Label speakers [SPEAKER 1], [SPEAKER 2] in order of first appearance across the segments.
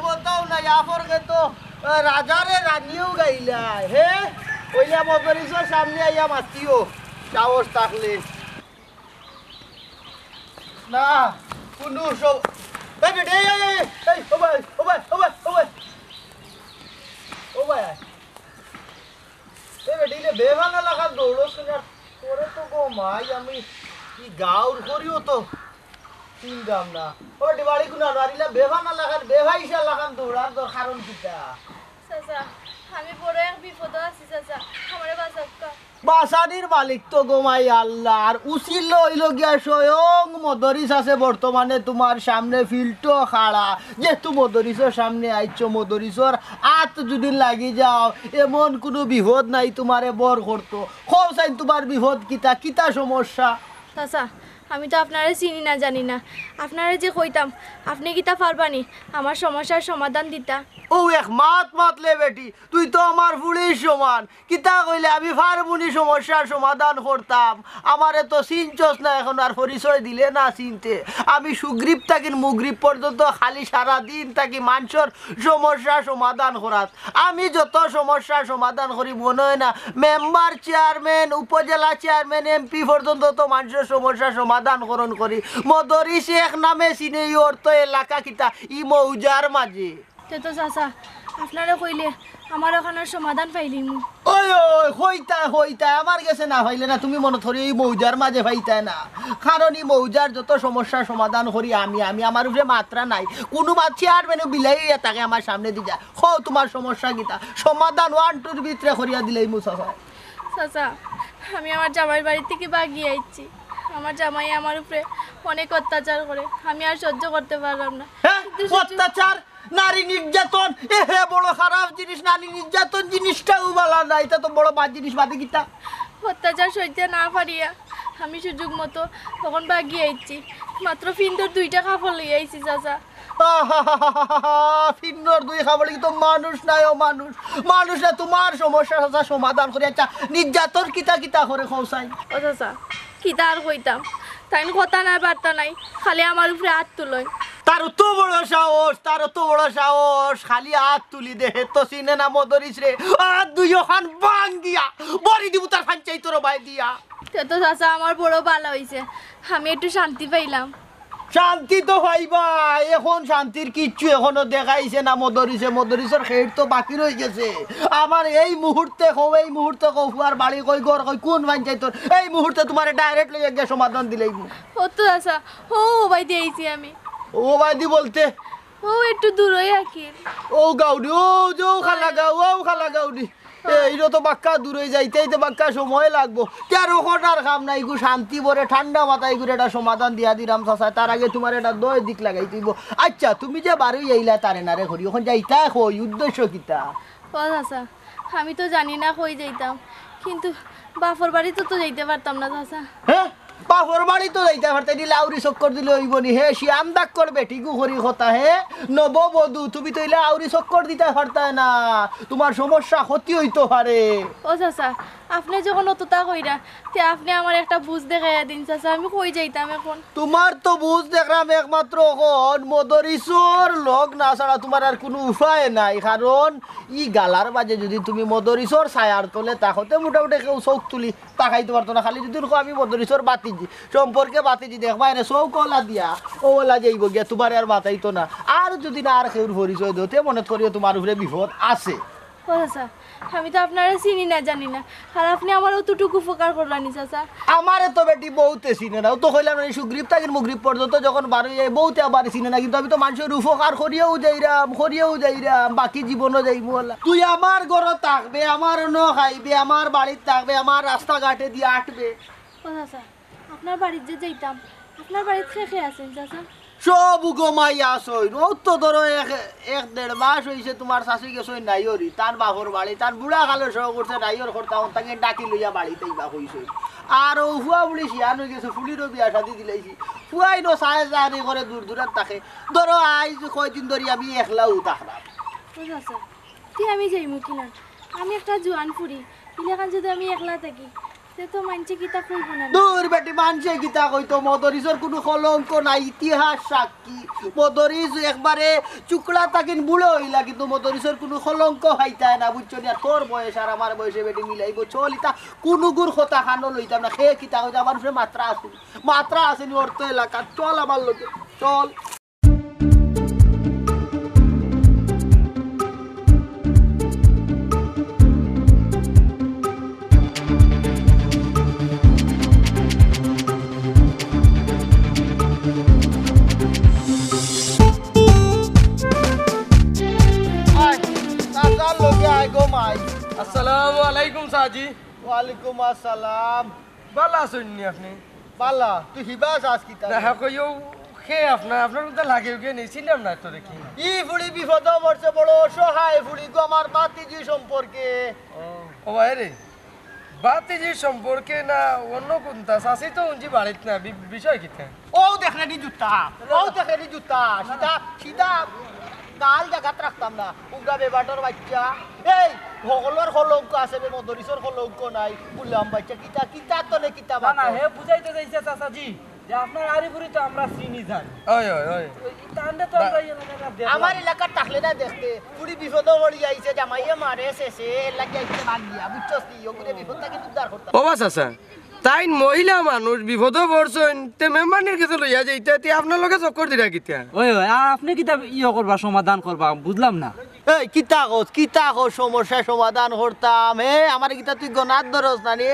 [SPEAKER 1] বলতাও না ইয়াফর কে তো রাজারে রানিও গাইলা হে ওইলা মগরিসের সামনে আইয়া মাতিও সাহস থাকলে না কোনো সব এই বেটে এই ও ভাই ও ভাই ও ভাই ও ভাই ও ভাই এই বেটে রে বেভানা লাগা দৌড়ো শুনে তোরে তো গো মাই আমি কি গাউর করিও তো চিন্তাম না ও দিবাড়ি কুনা নারিলা বেভানা লাগান বেভাইসা লাগান দৌড়ার তোর কারণ কিটা
[SPEAKER 2] চাচা আমি বড় এক বিপদ আছি চাচা আমারে বাঁচাক্কা
[SPEAKER 1] বাসানির মালিক তো গোমাই আল্লাহ আর উচিল হইল গিয়া স্বয়ং মদরিস আছে বর্তমানে তোমার সামনে ফিল্টো খাড়া যেহেতু মদরিসের সামনে আইছো মদরিসর আত যদি লাগি যাও এমন কোনো বিপদ নাই তোমারে বর করতো খোঁজ চাই তোমার বিপদ কিতা কিতা সমস্যা
[SPEAKER 2] চাচা আমি তো আপনারে চিনি না জানি না আপনারে যে কইতাম আপনি কিতা পারবানি আমার সমস্যার সমাধান দিতা
[SPEAKER 1] ও এক মাতলে বেটি তুই তো আমার ফুলির সমান কিতা কইলে আমি ফারবুনি সমস্যার সমাধান করতাম আমারে তো চিনছস না এখন আর পরিচয় দিলে না চিনতে আমি সুগ্রীব থাকি মুগ্রীব পর্যন্ত খালি সারাদিন থাকি মানুষের সমস্যার সমাধান করাত আমি যত সমস্যার সমাধান করি মনে হয় না মেম্বার চেয়ারম্যান উপজেলা চেয়ারম্যান এমপি পর্যন্ত তো মানুষের সমস্যার সমাধান করণ করি মদরি শেখ নামে চিনে অর্থ এলাকা কিতা ই মৌজার মাঝে
[SPEAKER 2] তো চাচা আপনারে কইলে আমার ওখানে সমাধান পাইলিমু
[SPEAKER 1] ওই হইতা আমার কাছে না হইলে না তুমি মনে ধরি এই মৌজার মাঝে পাইতাই না কারণ এই মৌজার যত সমস্যার সমাধান করি আমি আমার উপরে মাত্রা নাই কোনো মাছি আর মানে বিলাই তাকে আমার সামনে দি যায় তোমার সমস্যা গীতা সমাধান 1-2 ভিতরে করিয়া দিলেই মুসাফা
[SPEAKER 2] চাচা আমি আমার জামাইয়ের বাড়ি থেকে বাগিয়ে আইছি আমার জামাই আমার উপরে অনেক অত্যাচার করে আমি আর সহ্য করতে পারলাম না
[SPEAKER 1] হ্যাঁ অত্যাচার নারী নির্যাতন হে বড় খারাপ জিনিস নারী নির্যাতন জিনিসটাও বলা না এটা তো বড় বাদ জিনিস বাদে গীতা
[SPEAKER 2] অত্যাচার সইতে না পারিয়া আমি সুযোগ মতো তখন বাগিয়ে আইছি মাত্র ফিন্দর 2টা কাপড় লই আইছি চাচা
[SPEAKER 1] ফিন্দর 2 খাবলি তো মানুষ নাই ও মানুষ না তোমার সমস্যা সমাধান করে আচ্ছা নির্যাতন কিতা করে খৌসাই
[SPEAKER 2] ও চাচা কিতা আর কইতাম তাই কথা না বার্তা নাই খালি আমার উপরে হাত তুলই
[SPEAKER 1] তার তো বড় সাহস খালি হাত তুলি দেহে তো চিনে না মদরিস রে আর দুইও খান বাঙ্গিয়া বড়ি দিব তার ফাঞ্চাই তোর ভাই দিয়া
[SPEAKER 2] তো চাচা আমার বড় ভালো হইছে আমি একটু শান্তি পাইলাম
[SPEAKER 1] শান্তি তো পাইবা এখন শান্তির কিচ্ছু এখনো দেখাইছে না মদরিসের খেট তো বাকি রয়ে গেছে আমার এই মুহূর্তে কফুয়ার বাড়ি কই ঘর কই কোন ফাঞ্চাই তোর এই মুহূর্তে তোমার ডাইরেক্ট লইয়া গিয়ে সমাধান দিলেই
[SPEAKER 2] ও তো চাচা ও ভাই দিয়েছি আমি
[SPEAKER 1] ও বাইদি বলতে
[SPEAKER 2] ও একটু দূরই আকির
[SPEAKER 1] ও গাউডি ও যে খালা গাউডি এইটা তো বাক্কা দূরে যাইতেই তো বাক্কা সময় লাগবো 13 ঘন্টার কাম নাই গো শান্তি ভরে ঠান্ডা মাথায় ঘুরে এটা সমাধান দিয়া দিলাম চাচা তার আগে তোমার এটা 2 দিক লাগাই দিব আচ্ছা তুমি যে বারোই আইলা তারে নারে ঘড়ি ওখান যাইতা কই উদ্দেশ্য কিতা
[SPEAKER 2] ও চাচা আমি তো জানি না কই যাইতাম কিন্তু বাপর বাড়ি তো যাইতে পারতাম না চাচা
[SPEAKER 1] হ্যাঁ বাপর বাড়ি তো যাইতে পারতে দিলে আউরি চক্কর দিলে হইবনি হে শিয়াম দাগ করবে ঠিকু করি কথা হে নববধূ তুমি তো ইলে আউরি চক্কর দিতে পারতে না তোমার সমস্যা ক্ষতি হইতে পারে
[SPEAKER 2] ও চাচা আপনি যখন অতটা কইরা তে আপনি আমার একটা বুঝ দেখাইয়া দিন চাচা আমি কই যাইতাম এখন
[SPEAKER 1] তোমার তো বুঝ দেখলাম একমাত্র এখন মদরিসর লগ না ছাড়া তোমার আর কোনো উপায় নাই কারণ ই গালার বাজে যদি তুমি মদরিসর ছায়ার তোলে তাহলে মোটামুটি কেউ চোখ তুলি তাকাইতে পারতো না খালি যদি আমি মদরিসর বাতিজি সম্পর্কে বাতিজি দেখবা এনে চৌক ওলা দিয়া ওলা যাইব গিয়া তোমার আর বাতাইতো না আর যদি না আর কেউর পরিচয় দিতে মনে করিও তোমার উপরে বিপদ আছে
[SPEAKER 2] ও চাচা আমি তো আপনারা চিনি না জানি না আর আপনি আমার অতটুকু উপকার করলানি চাচা
[SPEAKER 1] আমারে তো বেটি বহুতে চিনে না তো কইলাম এই সুগ্রীব থাকি মুগ্রীব পর্যন্ত যখন বারো যায় বহুতে আবার চিনে না কিন্তু আমি তো মানুষের উপকার করিয়াও যাইরাম বাকি জীবনও যাইব তুই আমার ঘরে থাকবে আমার ন খাইবে আমার বাড়িতে থাকবে আমার রাস্তাঘাটে দিয়ে আটবে
[SPEAKER 2] ও চাচা আপনার বাড়িতে যে যাইতাম আপনার বাড়িতে খেয়ে আছেন চাচা
[SPEAKER 1] সব গমাই আসই ও তো ধরো 1-1.5 মাস হইছে তোমার শাশুড়ি গেছই নাইরি তার বাপর বাড়ি তার বুড়া কালে সহ করছে নাইর করতাম তাকে ডাকি লইয়া বাড়িতেই বা হইছে আর ও হুয়া বুড়ি শিয়ান হয়ে গেছে ফুলিরও বিয়া শাদি দিলাইছি ফুয়াই নো চায় জানি করে দূর থাকে ধরো আইজ কয়দিন ধরি আমি একলাও থাকলাম
[SPEAKER 2] চাচা তুই আমি যাইমু কিনা আমি একটা জোয়ান ফুরি ইলাকান যদি আমি একলা থাকি সে তো মানছে কিতা কইব না
[SPEAKER 1] দূর বেটি মানুষে গীতা কইতো মদরিসর কোনো কলঙ্ক নাই, ইতিহাস সাক্ষী। মদরিস একবারে চুকড়া তাকিন বুড়ো হইলা, কিন্তু মদরিসর কোনো কলঙ্ক হাইতায় না, বুঝছো না? তোর বয়স আর আমার বয়সে বেটি মিলাইব চল, ইতা কোনো গুর কথা খানো লইতাম না। খেয়ে কিতা কইতো আমার উপরে মাত্রা আসেনি অর্থ এলাকা। চল আমার লোকে চল।
[SPEAKER 3] আসসালামু আলাইকুম সাজি।
[SPEAKER 1] ওয়ালাইকুম আসসালাম।
[SPEAKER 3] ভালো আছেন নি আপনি?
[SPEAKER 1] বালা তুই হিবাস আস কিতা?
[SPEAKER 3] দেখা কইও খে আপনার তো লাগে কে নিছিলাম না তো দেখি।
[SPEAKER 1] ই ফুড়ি বিপদ মরছে, বড় অসহায় ফুড়ি গো আমার বাতিজি সম্পর্কে।
[SPEAKER 3] ও ভাই রে, বাতিজি সম্পর্কে না অন্য কোনটা সাসি তো উঞ্জি বাড়িত না, বিষয় কিতা?
[SPEAKER 1] ও দেখলে নি জুতা, ও দেখলে নি জুতা, সিধা সিধা গাল জায়গাত রাখতাম না। উগা বেবাটর বাচ্চা, এই ভগলোর কলঙ্ক আছে বে, মদরিসর কলঙ্ক নাই। বললাম বাচ্চা কিতা কিতা তো নে কিতা
[SPEAKER 4] না
[SPEAKER 1] বানা
[SPEAKER 4] হে বুঝাইতে যাইছে চাচাজি যে আপনার আরিপুরি তো আমরা চিনি জানি
[SPEAKER 3] ওই ওই ওই
[SPEAKER 4] তাহলে তো আমরা এই এলাকাটা দেখলাম।
[SPEAKER 1] আমার এলাকার থাকলে না দেখতে পুরি বিপদ পড়ি যাইছে, জামাইয়ে মারে শেষে লাগে আইছে ভাগিয়া, বুঝছস কি? ওগুলো বিপদটা কিন্তু উদ্ধার করতাম।
[SPEAKER 3] ও বাস আছে তাই মহিলা মানুষ বিপদও পড়ছেন তে মেম্বারের কাছে লইয়া যাইতে তে আপনার লগে চক্কর দিরা কিতা?
[SPEAKER 4] ওই ওই আর আপনি কি তা ইয়ে করবা সমাধান করবা বুঝলাম না।
[SPEAKER 1] এই কিতা কস সমস্যা সমাধান করতাম। হে আমার কিতা তুই গনার ধরস না রে?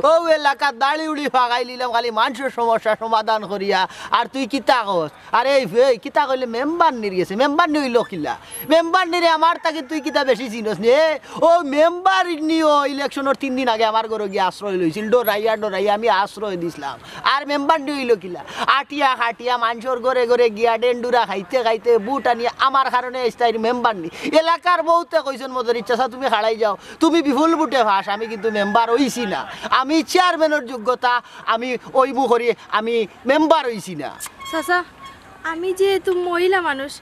[SPEAKER 1] ও এলাকার দাড়ি উড়ি ফাগাই নিলাম খালি মানুষের সমস্যা সমাধান করিয়া, আর তুই কিতা কস? আরে এই কিতা কইলে মেম্বার নির গেছে, মেম্বার নি হইল কিলা? মেম্বার নিরে আমার তাকে তুই কিতা বেশি চিনস নে? ও মেম্বার নিও ইলেকশনের 3 দিন আগে আমার ঘরে গিয়ে আশ্রয় লইছিল, ডরাইয়া আমি আশ্রয় দিছিলাম। আর মেম্বার নি হইল কিলা? আটিয়া খাটিয়া মানুষের ঘরে ঘরে গিয়া ডেন্ডুরা খাইতে খাইতে বুট আনিয়া আমার কারণে স্টাইল মেম্বার নি। এলাকার বহুতে কইছেন মদের ইচ্ছা তুমি হারাই যাও, তুমি বিপুল বুটে ভাস। আমি কিন্তু মেম্বার হইছি না, আমি চেয়ারম্যানের যোগ্যতা আমি ওইমু করি, আমি মেম্বার হইছি না।
[SPEAKER 2] চাচা আমি যেহেতু মহিলা মানুষ,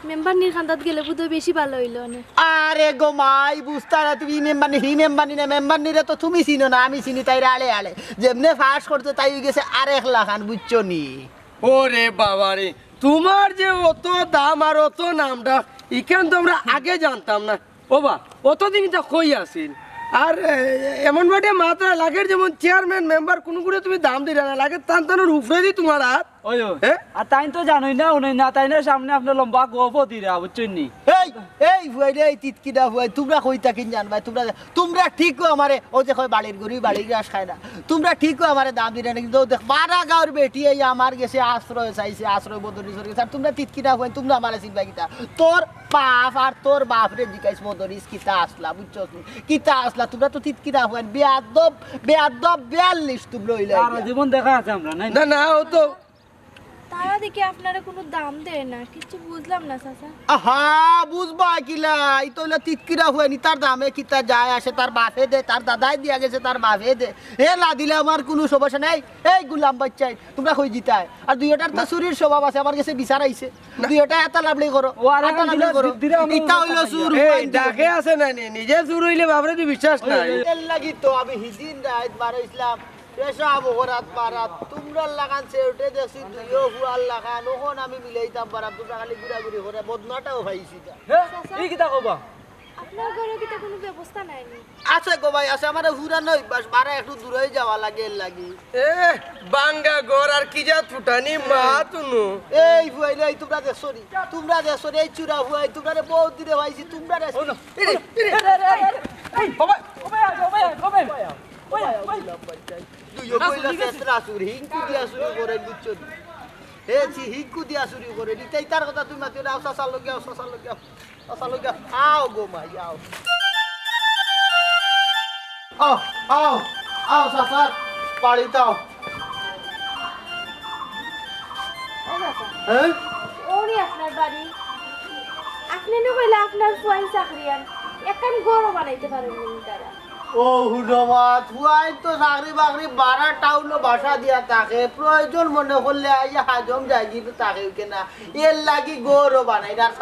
[SPEAKER 2] মেম্বার নির্খান্দাত গেলে বোধহয় বেশি ভালো হইল না।
[SPEAKER 1] আরে গো মাই বুঝতা না তুমি মেম্বার নি, হি মেম্বার নি না, মেম্বার নিরে তো তুমি চিনো না, আমি চিনি তাই আলে আলে। যেমনে ফাঁস করতে তাই হয়ে গেছে 1 লাখান, বুঝছো নি?
[SPEAKER 3] ওরে বাবা রে, তোমার যে অত দাম আর অত নামটা ইখান তো আমরা আগে জানতাম না। ও বা অতদিন এটা কই আসিল? আর এমন বাটে মাত্রা লাগের যেমন চেয়ারম্যান মেম্বার কোন করে তুমি দাম দিলে না, লাগে টান টানোর উপরে দি তোমার হাত।
[SPEAKER 4] ওই ওই
[SPEAKER 3] হ্যাঁ?
[SPEAKER 4] আর তাই তো জানোই না উনি না তাই না সামনে আপনার লম্বা গোপ দিরা বুঝছেন নি।
[SPEAKER 1] এই ভুয়াই রে, এই তিতকিটা ভুয়াই, তোমরা কইতা কিন জানবাই? তোমরা ঠিকও আমারে ও যে কয় বাড়ির গরু বাড়ির ঘাস খায় না, তোমরা ঠিকও আমারে দাম দিলে না, কিন্তু দেখ মারা গাঁর বেটি এই আমার গেছে আশ্রয় চাইছে, আশ্রয় বদলি সরে গেছে। আর তোমরা তিতকিটা ভুয়াই, তোমরা আমারে চিনবা কিতা? তোর বাপ আর তোর বাপরে জিজ্ঞাসা মদরিস কিতা আসলা, বুঝছো কিতা আসলা? তোমরা তো তিতকিটা ভুয়াই, বেয়াদব 42 তোমরা হইলা।
[SPEAKER 4] সারা জীবন দেখা আছে আমরা নাই
[SPEAKER 3] না না, ও তো
[SPEAKER 2] তারা দেখে আপনারা কোনো দাম দেয় না, কিছু বুঝলাম না চাচা।
[SPEAKER 1] আহা বুঝবা কিলা? এই তো হইলো তিতকিরা হুয়ানি, তার দামে কিতা যায় আসে, তার বাপে দে, তার দাদাই দিয়া গেছে, তার বাপে দে। হে না দিলে আমার কোনো সমস্যা নাই। এই গুলাম বাচ্চাই তোমরা কই জিতায়? আর দুইটার তো চুরির স্বভাব আছে, আমার কাছে বিচার আইছে, দুইটা এত লাভলি করো,
[SPEAKER 4] ও আর
[SPEAKER 1] এত লাভলি করো। ইটা হইলো চুর,
[SPEAKER 3] এই ডাকে আছে না নি, নিজে চুর হইলে বাপরে তুই বিশ্বাস নাই।
[SPEAKER 1] এর লাগি তো আমি হিদিন রাত বারো ইসলাম পেশাব হরাত বারাত, তোমরা লাগান সেউটে দেখছি দুইও হুয়ার লাগান, ওখন আমি মিলাইতাম পারাম, তোমরা খালি ঘুরাঘুরি করে বদনাটাও ভাইছি।
[SPEAKER 4] এই কিতা কবা?
[SPEAKER 2] আপনার ঘরে কি তা কোনো ব্যবস্থা নাই নি?
[SPEAKER 1] আছে গো ভাই আছে, আমার হুরানো অভ্যাস, বারা একটু দূরে যাওয়া লাগে এর লাগি।
[SPEAKER 3] এ বাঙ্গা ঘর আর কি যা ফুটানি মা তুনু।
[SPEAKER 1] এই হুয়াইলে এই তোমরা দেখছো নি, তোমরা দেখছো নি, এই চূড়া হুয়াই তোমরা বহুত দিনে ভাইছি, তোমরা
[SPEAKER 4] এই কবে কবে কবে কবে
[SPEAKER 1] দুইও কইলা চেষ্টা চুরি হিংকু দিয়া চুরি করে, বুঝছো নি? হে জি হিংকু দিয়া চুরি করে, নিতেই তার কথা তুমি মাতি আও, চাচার লগে আও, চাচার লগে আও, চাচার লগে আও গো মাই আও। আও আও আও চাচার বাড়িতে আও।
[SPEAKER 2] ও চাচা
[SPEAKER 1] হ্যাঁ
[SPEAKER 2] ওরে আপনার বাড়ি, আপনি না কইলে আপনার ফুয়াই চাকরিয়ান, একখান গরু বানাইতে পারেন নি তারা।
[SPEAKER 1] ও হুডমাত হুয়াই তো চাকরি বাকরি বারা টাউনে বাসা দিয়া থাকে প্রয়োজন মনে করলে আইয়া হাজম যায় কিন্তু তাকে কেনা এর লাগি গৌরব বানাই আর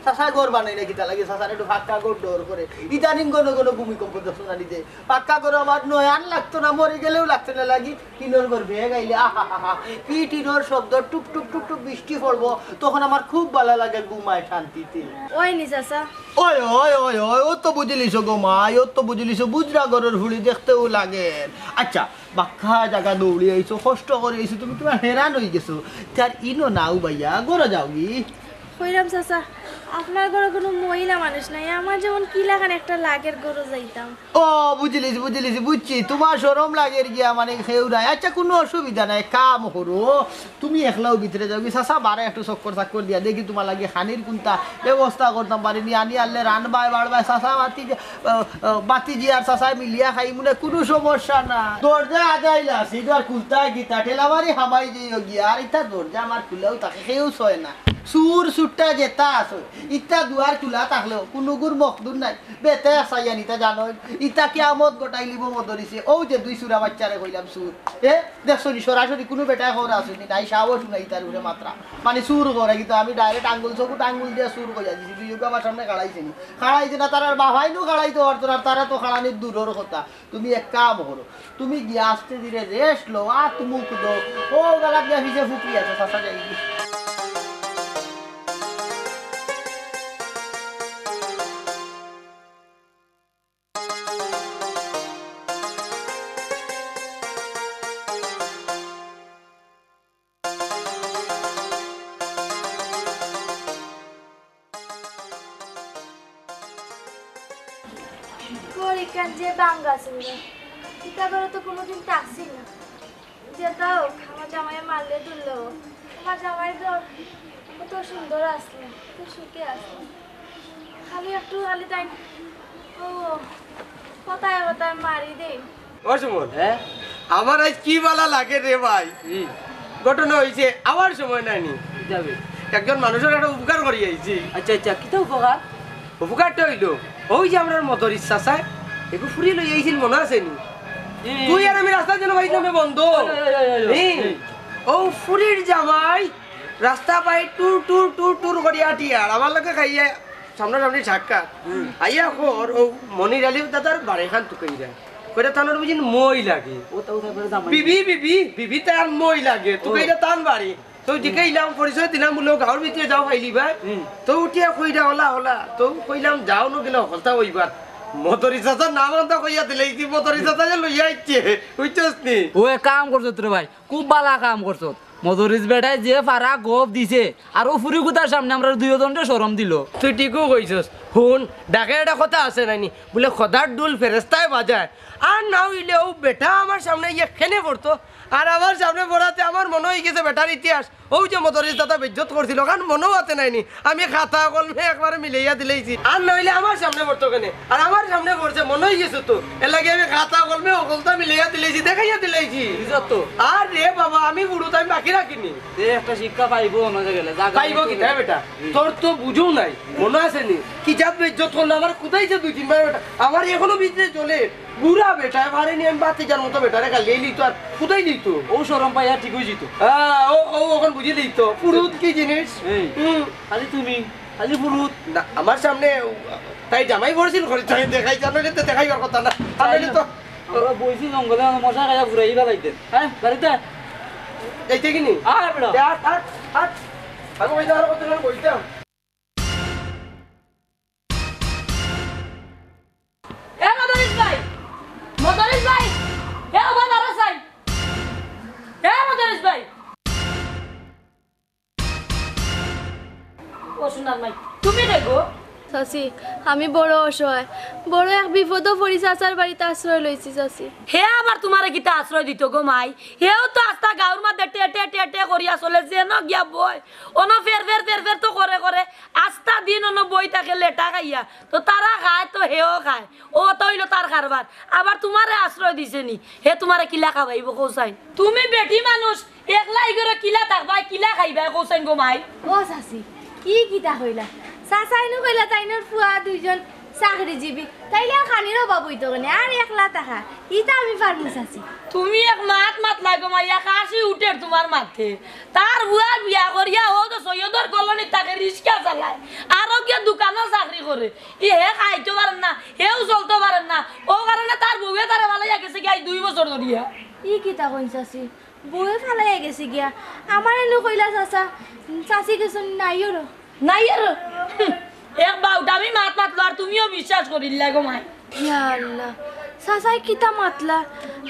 [SPEAKER 1] চাষা গড় বানাই না কিতা লাগে চাষার একটু ফাঁকা গড় ডোর করে ইদানিং কোনো কোনো ভূমিকম্প শোনা দিতে পাক্কা করে আমার নয়ান লাগতো না মরে গেলেও লাগতো না লাগি টিনোর ঘর ভেয়ে গাইলে আহা হা হা কি টিনোর শব্দ টুক টুক টুক টুক বৃষ্টি পড়বো তখন আমার খুব ভালো লাগে ঘুমায় শান্তিতে
[SPEAKER 2] ওই নি চাচা
[SPEAKER 1] ওই ওই ওই ওই ও তো বুঝলিস গো মাই ও তো বুঝলিস বুজরা গরের হুড়ি দেখতেও লাগে আচ্ছা বাক্কা জায়গা দৌড়ি আইছো কষ্ট করে আইছো তুমি তোমার হেরান হয়ে গেছো তার ইনো নাও ভাইয়া গড়ে যাও কি
[SPEAKER 2] কইরাম চাচা আপনার ঘরে কোনো মহিলা মানুষ নাই আমার যেমন কি লাগান একটা লাগের গরু যাইতাম
[SPEAKER 1] ও বুঝলিস বুঝলিস বুঝছি তোমার সরম লাগে গিয়া মানে খেউ নাই আচ্ছা কোনো অসুবিধা নাই কাম করো তুমি একলাও ভিতরে যাও কি চাচা বারে একটু চক্কর চাক্কর দিয়া দেখি তোমার লাগে খানির কোনটা ব্যবস্থা করতাম পারিনি আনি আনলে রানবাই বাড়বাই চাচা বাতি জি আর চাচাই মিলিয়া খাই মনে কোনো সমস্যা না দরজা আজাইলা সিগার খুলতা গীতা ঠেলাবারি হামাই যাইও গিয়া আর ইটা দরজা আমার খুলেও তাকে খেয়েও ছয় না সুর সুটটা যেটা আছে ইটা দুয়ার খোলা থাকলেও কোনো গুর মখদুর নাই বেতে আসাইয়া নিতা জানো ইটা কিয়ামত গোটাই লিব মদরিছে ও যে দুই সুরা বাচ্চারে কইলাম সুর দেখছো নি সরাসরি কোনো বেটায় খবর আসেনি নাই সাহস নাই তার উপরে মাত্রা মানে সুর করে কিন্তু আমি ডাইরেক্ট আঙ্গুল চকুট আঙ্গুল দিয়ে সুর কইয়া দিছি দুই আমার সামনে খাড়াইছে নি খাড়াইছে না তার বাবাই নো খাড়াইতে পারতো না তারা তো খাড়ানির দূরের কথা তুমি এক কাম করো তুমি গিয়ে আসতে ধীরে রেস্ট লো আর তুমি দো ও গলা গিয়া ভিজে ফুটলি আছে চাষা যাই
[SPEAKER 2] পরীক্ষান যে বাঙ্গা ছিল টিকা করে তো কোনোদিন টাকছিল না যে তাও আমার জামাইয়ে মারলে তুললো আমার জামাই তো কত সুন্দর আসলো কত সুখে আসলো খালি একটু খালি তাই ও কথায় কথায় মারি দেই
[SPEAKER 3] ও সুমন হ্যাঁ আমার আজ কি বালা লাগে রে ভাই ঘটনা হয়েছে আমার সময় নাইনি
[SPEAKER 4] যাবে
[SPEAKER 3] একজন মানুষের একটা উপকার করি আইছি
[SPEAKER 4] আচ্ছা আচ্ছা কিতা উপকার
[SPEAKER 3] উপকারটা হইলো ওই যে আমার মদর ইচ্ছা চাই একটু ফুরিয়ে লই আইছিল মনে আছে নি তুই আর আমি রাস্তার জন্য ভাই নামে বন্ধ ও ফুরির জামাই রাস্তা পাই টুর টুর টুর টুর করি আটি আর আমার লোকে খাইয়া সামনাসামনি সাক্ষাৎ আইয়া কর ও মনির আলী দাদার বাড়ি খান তুকাই যায় কইরা তানোর বুঝিন মই লাগে
[SPEAKER 4] ও তাও তারপরে জামাই
[SPEAKER 3] বিবি বিবি বিবি তার মই লাগে তুকাইরা তান বাড়ি তো জিকাইলাম পরিচয় দিলাম বলে গাঁর ভিতরে যাও খাইলি ভাই তো উঠিয়া কইরা হলা হলা তো কইলাম যাও ন গেলে হলতা ওইবার মদরি চাচা নাম আনতা কইয়া দিলে কি মদরি চাচা যে লইয়া আইছে বুঝছস নি
[SPEAKER 4] ও কাম করছো রে ভাই খুব বালা কাম করছো মধুরিস বেটায় যে পারা গোপ দিছে আর ও ফুরি গুতার সামনে আমরা দুইজনকে শরম দিল
[SPEAKER 3] তুই ঠিকও কইছস হুন ডাকে একটা কথা আছে নাইনি বলে খদার ডুল ফেরেস্তায় বাজায় আর না হইলে ও বেটা আমার সামনে এখানে পড়তো আর আমার সামনে পড়াতে আমার মনে হয়ে গেছে বেটার ইতিহাস ও যে মদরিস দাদা বেজ্জত করছিল কারণ মনেও হাতে নাইনি আমি খাতা কলমে একবারে মিলাইয়া দিলেইছি আর নইলে আমার সামনে পড়তো কেন আর আমার সামনে পড়ছে মনে হয়ে গেছে তো এর লাগে আমি খাতা কলমে অকলতা মিলাইয়া দিলেইছি দেখাইয়া দিলেইছি
[SPEAKER 4] বুঝত তো
[SPEAKER 3] আর রে বাবা আমি বুড়ো তাই বাকি রাখিনি
[SPEAKER 4] যে একটা শিক্ষা পাইবো অন্য গেলে
[SPEAKER 3] পাইব কি না বেটা তোর তো বুঝো নাই মনে আছে নি কি জাত বেজ্জত করলো আমার কোথায় যে দুই তিনবার বেটা আমার এখনো বিজনেস চলে বুড়া বেটা এবারে নিয়ে আমি বাতি যার মতো বেটা রেখা লেলি তো আর কোথায় দিত
[SPEAKER 4] ও শরম পাইয়া ঠিক হয়ে যেত
[SPEAKER 3] হ্যাঁ ও ও এখন বুঝে দিত পুরুত কি জিনিস
[SPEAKER 4] এই খালি তুমি খালি পুরুত
[SPEAKER 3] না আমার সামনে তাই জামাই পড়ছিল ঘরে তাই দেখাই জানো যে দেখাইবার কথা না তাহলে তো
[SPEAKER 4] আমরা বইছি জঙ্গলে মশা খাইয়া ঘুরাই বেলাইতেন হ্যাঁ গাড়িতে
[SPEAKER 3] যাইতে কিনি
[SPEAKER 4] আর বেড়া
[SPEAKER 3] আট আট আট আমি ওই জায়গার কথা বলতাম
[SPEAKER 2] এ মদরিস ভাই মদরিস ভাই এ ওবা নারাজ ভাই এ মদরিস ভাই ও শুনার মাই তুমি দেখো চাচি আমি বড় অসহায় বড় এক বিপদ পড়ি চাচার বাড়িতে আশ্রয় লইছি চাচি
[SPEAKER 5] হে আবার তোমারে কিতা আশ্রয় দিত গো মাই হেও তো আস্তা গাঁর মধ্যে টেটে টেটে করিয়া চলে যেন গিয়া বই অন ফের ফের ফের ফের তো করে করে আস্তা দিন অন বই থাকে লেটা খাইয়া তো তারা খায় তো হেও খায় ও তো হইলো তার কারবার আবার তোমারে আশ্রয় দিছে নি হে তোমারে কিলা খাবাইব কৌসাই তুমি বেটি মানুষ একলাই করে কিলা থাকবা কিলা খাইবা কৌসাইন গো মাই
[SPEAKER 2] ও চাচি কি কিতা কইলা চাচাইনো কইলা তাইনোর ফুয়া দুইজন চাকরিজীবী তাইলে আর খানির অভাব হইতো কেন আর একলা টাকা ইটা আমি পারবো চাচি
[SPEAKER 5] তুমি এক মাত মাত লাগো মাইয়া কাশি উঠে তোমার মাথে তার বুয়া বিয়া করিয়া ও তো সৈয়দর কলোনি তাকে রিক্সা চালায় আরো কে দোকানও চাকরি করে ই হে খাইতে পারেন না হেও চলতে পারেন না ও কারণে তার বউয়ে তারে ভালো গেছে কি 2 বছর ধরিয়া
[SPEAKER 2] ই কিতা কইন চাচি বউয়ে ফালাই গেছে গিয়া আমার এনে কইলা চাচা চাচি কিছু নাইও র
[SPEAKER 5] নাই আর এক বাউটা আমি মাত মাত আর তুমিও বিশ্বাস করিলা গো মাই
[SPEAKER 2] ইয়া আল্লাহ চাচাই কিতা মাতলা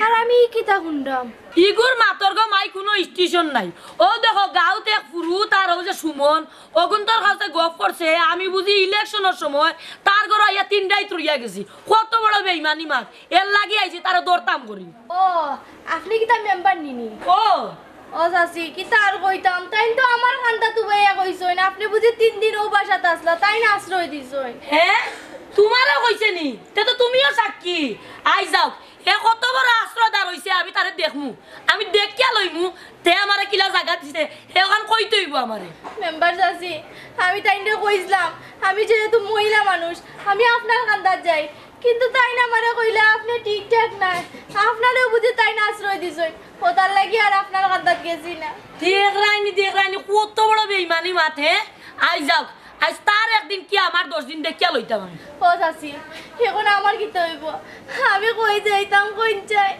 [SPEAKER 2] আর আমি ই কিতা শুনলাম
[SPEAKER 5] ইগুর মাতর গো মাই কোনো স্টেশন নাই ও দেখো গাঁওতে এক ফুরুত আর ও যে সুমন অগুন্তর কাছে গপ করছে আমি বুঝি ইলেকশনের সময় তার ঘর আইয়া 3টাই তুইয়া গেছি কত বড় বেইমানি মাত এর লাগি আইছি তারা দরতাম করি
[SPEAKER 2] ও আপনি কিতা মেম্বার নিনি
[SPEAKER 5] ও
[SPEAKER 2] ও চাচি কিতা আর কইতাম তাই তো আমার কান্তা তুবাইয়া কইছইন আপনি বুঝি 3 দিন ও বাসাতে আসলা তাই না আশ্রয় দিছইন
[SPEAKER 5] হ্যাঁ তোমারও কইছে নি তে তো তুমিও সাক্ষী আই যাও এ কত বড় আশ্রয়দার হইছে আমি তারে দেখমু আমি দেখিয়া লইমু তে আমারে কিলা জায়গা দিছে এখন কই তইব আমারে
[SPEAKER 2] মেম্বার চাচি আমি তাইনে কইছিলাম আমি যেহেতু মহিলা মানুষ আমি আপনার কান্দার যাই কিন্তু তাই না আমারে কইলা আপনি ঠিকঠাক নাই আপনারও বুঝি তাই না আশ্রয় দিছইন ওটার লাগি আর আপনার কান্দার গেছি না
[SPEAKER 5] দেখ রাইনি কত বড় বেইমানি মাথে আই যাও আজ তার একদিন কি আমার 10 দিন দেখিয়া লইতাম আমি
[SPEAKER 2] ও চাচি এখন আমার কি হইব আমি কই যাইতাম কই যাই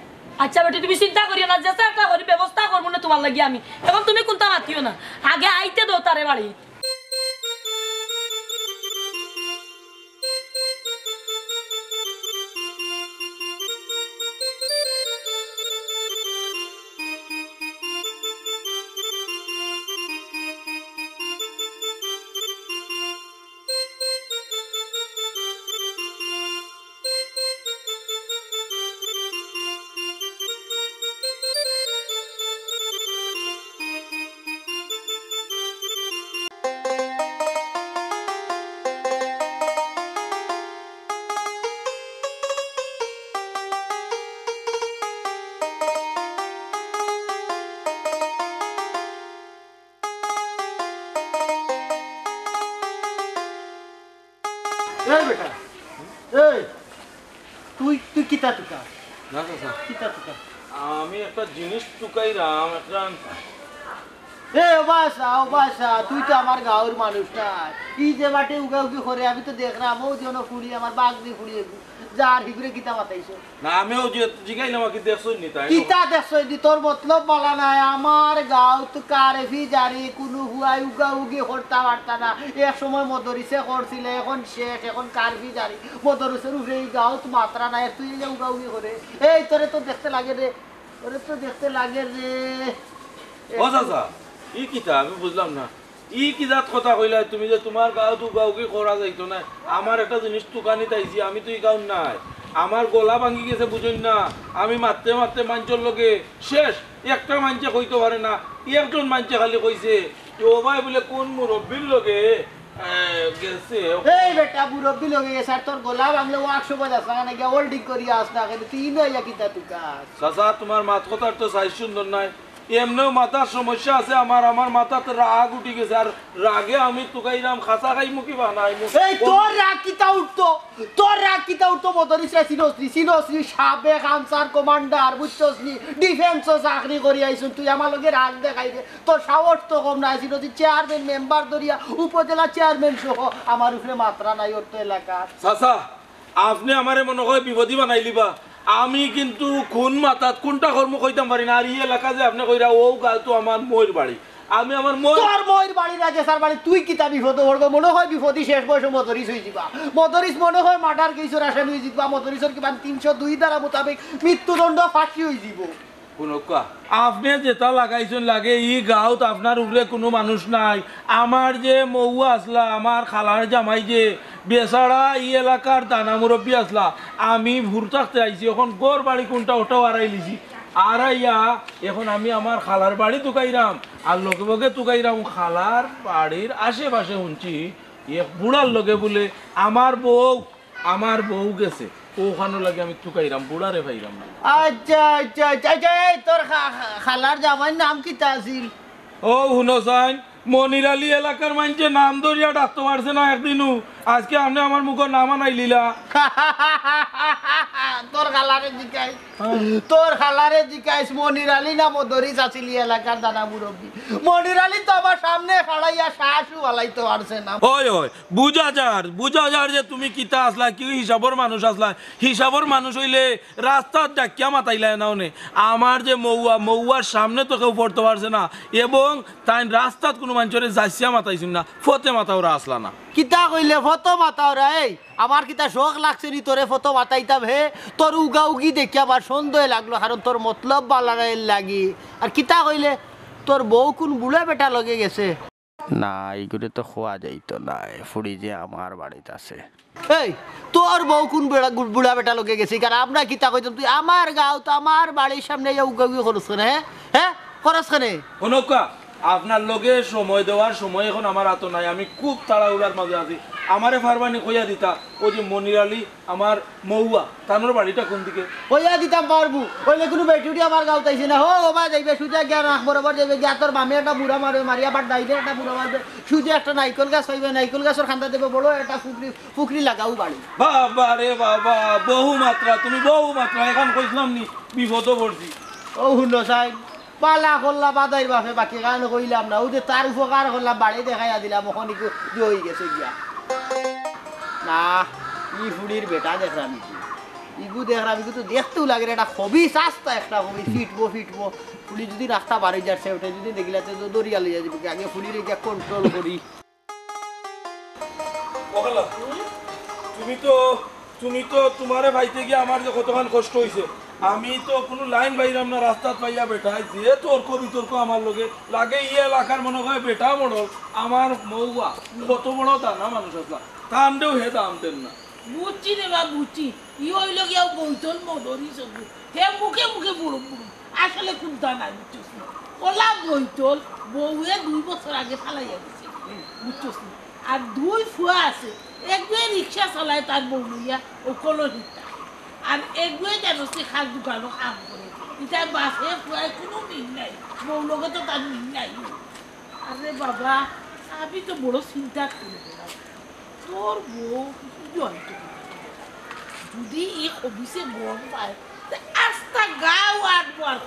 [SPEAKER 5] আচ্ছা বেটি তুমি চিন্তা করিও না যেটা একটা করি ব্যবস্থা করবো না তোমার লাগি আমি এখন তুমি কোনটা মাতিও না আগে আইতে দাও তারে বাড়ি
[SPEAKER 1] এই বেটা এই তুই তুই কিতা তুকা
[SPEAKER 6] না চাচা
[SPEAKER 1] কিতা তুকা
[SPEAKER 6] আমি একটা জিনিস টুকাইরাম একটা
[SPEAKER 1] এ বাসা তুই তো আমার গাঁয়ের মানুষ না ই যে বাটে উগা উগি করে আমি তো দেখলাম ও যেন ফুড়ি আমার বাঘ দিয়ে ফুড়িয়ে যার হিগুরে কিতা মাতাইছো
[SPEAKER 6] না আমিও যে জিগাইলাম কি দেখছই নি তাই
[SPEAKER 1] কিতা দেখছই দি তোর মতলব বলা নাই আমার গাঁও তো কারেফি জারি কোনো হুয়াই উগা উগি করতা পারতা না এক সময় মদরিসে করছিলে এখন শেষ এখন কারফি জারি মদরিসের উপরে এই গাঁও তো মাত্রা নাই তুই যে উগা উগি করে এই তোরে তো দেখতে লাগে রে তোরে তো দেখতে লাগে রে
[SPEAKER 6] ও চাচা ই কিতা আমি বুঝলাম না ই কি জাত কথা কইলা তুমি যে তোমার গাঁও তো গাঁওকে করা যাইতো না আমার একটা জিনিস টুকানি তাইছি আমি তো এই গাঁও নাই আমার গলা ভাঙি গেছে বুঝুন না আমি মারতে মারতে মাঞ্চর লগে শেষ একটা মাঞ্চে কইতে পারে না একজন মাঞ্চে খালি কইছে যে ও ভাই বলে কোন মুরব্বির লগে গেছে
[SPEAKER 1] এই বেটা মুরব্বি লগে গেছে আর তোর গোলা বাংলা ও 100 বাজা সামনে গিয়া হোল্ডিং করিয়া আস না কিন্তু তুই নইয়া কিতা তুকা
[SPEAKER 6] চাচা তোমার মাত কথার তো সাইজ সুন্দর নাই এমনিও মাথার সমস্যা আছে আমার মাথাতে রাগ উঠে গেছে আর রাগে আমি তুকাইরাম খাসা খাই মুখি বানাই
[SPEAKER 1] এই তোর রাগ কিতা উঠতো মদরিসরা সিনোসরি সাবেক আনসার কমান্ডার বুঝছস নি ডিফেন্সও চাকরি করি আইছুন তুই আমার লগে রাগ দেখাই দে তোর সাহস তো কম নাই সিনোসরি চেয়ারম্যান মেম্বার ধরিয়া উপজেলা চেয়ারম্যান সহ আমার উপরে মাত্রা নাই ওর তো এলাকা
[SPEAKER 6] চাচা আপনি আমারে মনে হয় বিপদী বানাইলিবা আমি কিন্তু কোন মাথাত কোনটা কর্ম কইতাম পারি না আর এই এলাকা যে আপনি কইরা ও গাল তো আমার ময়ের বাড়ি আমি আমার
[SPEAKER 1] তোর ময়ের বাড়ি রাজেশার বাড়ি তুই কিতা বিপদ হরব মনে হয় বিপদী শেষ বয়সে মদরিস হয়ে যাবা মদরিস মনে হয় মার্ডার কেসের আসামি হয়ে যাবা মদরিসের কিমান 302 ধারা মোতাবেক মৃত্যুদণ্ড ফাঁসি হয়ে যাব
[SPEAKER 6] আপনি যেটা লাগাইছেন লাগে ই গাঁৱত আপনার উপরে কোনো মানুষ নাই আমার যে মৌ আসলা আমার খালার জামাই যে বেচারা ই এলাকার দানা মুরব্বী আসলা আমি ভুর থাকতে আইছি এখন গড় বাড়ি কোনটা ওটাও আড়াই লিছি আড়াইয়া এখন আমি আমার খালার বাড়ি তুকাইরাম আর লগে লগে তুকাইরাম খালার বাড়ির আশেপাশে শুনছি এক বুড়ার লগে বলে আমার বউ গেছে ওখানে লাগে আমি তুকাইরাম বুড়ারে ভাইরাম না
[SPEAKER 1] আচ্ছা তোর খালার জামাইয়ের নাম কিতা আছিল
[SPEAKER 6] ও হুনো সাইন মনির আলী এলাকার মানুষের নাম ধরিয়া ডাকতে পারছে না একদিনও, আজকে আপনি আমার মুখের নাম আনাই লীলা।
[SPEAKER 1] তোর খালারে জিকাইস মনির আলী না মদরিস আসিলি এলাকার দাদা মুরব্বী। মনির আলী তো আমার সামনে খাড়াইয়া শাশু আলাইতে পারছে না।
[SPEAKER 6] ওই ওই বুঝা যার যে তুমি কিতা আসলা, কি হিসাবর মানুষ আসলা। হিসাবর মানুষ হইলে রাস্তার ডাকিয়া মাতাইলাই না নে। আমার যে মৌয়ার সামনে তো কেউ পড়তে পারছে না, এবং তাই রাস্তাত কোনো মানুষের যাইছিয়া মাতাইছিল না, ফতে মাথা ওরা আসলা না।
[SPEAKER 1] কিতা কইলে ফটো মাতাও রে? আমার কিতা শখ লাগছে নি তোরে ফটো মাতাইতাম হে? তোর উগা উগি দেখি আমার সন্দেহ লাগলো, কারণ তোর মতলব বালার লাগি। আর কিতা কইলে তোর বউ কোন বুড়া বেটা লগে গেছে? না এইগুলো তো খোয়া যাইতো না, ফুড়ি যে আমার বাড়িতে আছে। এই তোর বউ কোন বুড়া বেটা লগে গেছে? কারণ আমরা কিতা কইতাম তুই আমার গাঁও তো আমার বাড়ির সামনে উগা উগি করছ না? হ্যাঁ করস কেনে?
[SPEAKER 6] অনুকা আপনার লগে সময় দেওয়ার সময় এখন আমার হাতে নাই, আমি খুব তাড়াহুড়ার মাঝে আছি। আমারে ফারবানি কইয়া দিতা ওই যে মনির আলী আমার মৌয়া তানোর বাড়িটা কোন দিকে?
[SPEAKER 1] কইয়া দিতাম পারবো, কইলে কোনো বেটিউটি আমার গাঁও তাইছে না। হো ওবা যাইবে সুজা গিয়া রাখ বরাবর যাইবে গিয়া তোর মামে একটা বুড়া মারবে, মারিয়া বাট দাইবে একটা বুড়া মারবে, সুজা একটা নাইকল গাছ হইবে, নাইকল গাছের খান্দা দেবে বড় একটা ফুকরি লাগাও বাড়ি।
[SPEAKER 6] বাবা রে বাবা, বহু মাত্রা, তুমি বহু মাত্রা এখন কইছিলাম নি বিপদ পড়ছি।
[SPEAKER 1] ও হুন্ড সাই পালা করলা বাদাই বাপে, বাকি কারণে কইলাম না। ওদের তার উপকার করলাম, বাড়ি দেখাইয়া দিলাম, ওখান হয়ে গেছে গিয়া। না ই ফুড়ির বেটা দেখলাম, ইগু দেখলাম, ইগু তো দেখতেও লাগে এটা খুবই সাস্তা একটা, খুবই ফিটবো ফুড়ি যদি রাস্তা বাড়ি যাচ্ছে ওটা যদি দেখলে তো দরিয়া লিয়ে যাবে। আগে ফুড়ির গিয়া কন্ট্রোল করি।
[SPEAKER 6] তুমি তো তোমারে ভাইতে গিয়ে আমার যে কতক্ষণ কষ্ট হয়েছে, আমি তো কোনো লাইন বাইরাম না, রাস্তাত পাইয়া বেটাই যে তর্ক বিতর্ক আমার লগে লাগে। ই এলাকার মনে হয় বেটা বড় আমার মৌয়া কত বড় দানা মানুষ আসলা, তান্ডেও হে দাম দেন না।
[SPEAKER 7] বুঝছি রে বা বুঝছি, ই হইল গিয়া বইতল মদরি সবু হে মুখে মুখে বুড়ো বুড়ো, আসলে কোনটা নাই বুঝছিস না। ওলা বইতল বউয়ে 2 বছর আগে ফালাইয়া গেছে বুঝছিস না। আর 2 ফুয়া আছে, একগুয়ে রিক্সা চালায় তার বউ লইয়া ও কলোনিটা, আর একগুয়ে যেন সে খাল দোকানও কাম করে। এটা বাসে ফুয়ায় কোনো মিল নাই, বউ লগে তো তার মিল নাই। আরে বাবা আমি তো বড় চিন্তা করে দিলাম, তোর বউ জয়ন্ত যদি এই অফিসে গম পায় আস্তা গাও আটবো। আর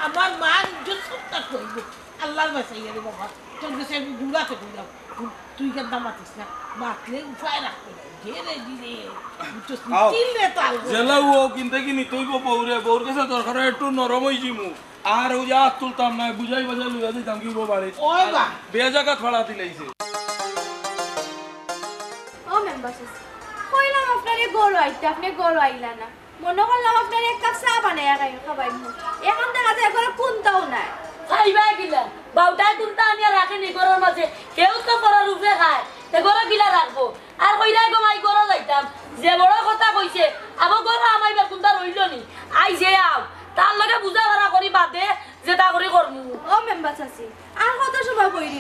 [SPEAKER 7] আমার মা ইজ্জত সবটা করব, আল্লাহর বাসাইয়া রে বাবা। তোর কাছে আমি দূরাতে কইলাম, তুই কেন মাতিস না, মাতলে উপায় রাখতে ঘেরে দিলে
[SPEAKER 6] জেলাও কিনতে কিনি তৈব বউরে, বউর কাছে দরকার একটু নরম হয়ে যাবো। আর ওই যে হাত তুলতাম না, বুঝাই বাজাই লুয়া দিতাম কি বাড়ি বে জায়গা ছড়া দিলাইছে।
[SPEAKER 2] ও মেম্বার কইলাম আপনারে গরু আইতে, আপনি গরু আইলা না। মনে করলাম আপনার এক কাপ চা বানাইয়া খাবাই, এখন দেখা যায় এখন কোনটাও নাই।
[SPEAKER 5] খাইবা গিলা বাউটাই কোনটা আনিয়া রাখে নি ঘরের মাঝে, কেউ তো করার রূপে খায়, তে ঘরে গিলা রাখবো। আর কইলাই গো মাই ঘরে যাইতাম, যে বড় কথা কইছে আবার ঘরে আমাইবার কোনটা রইল নি, আই যে আও তার লগে বুঝা ভরা করি বাদে যেটা করি করমু।
[SPEAKER 2] ও মেম্বার চাচি আর কত সময় কইরি?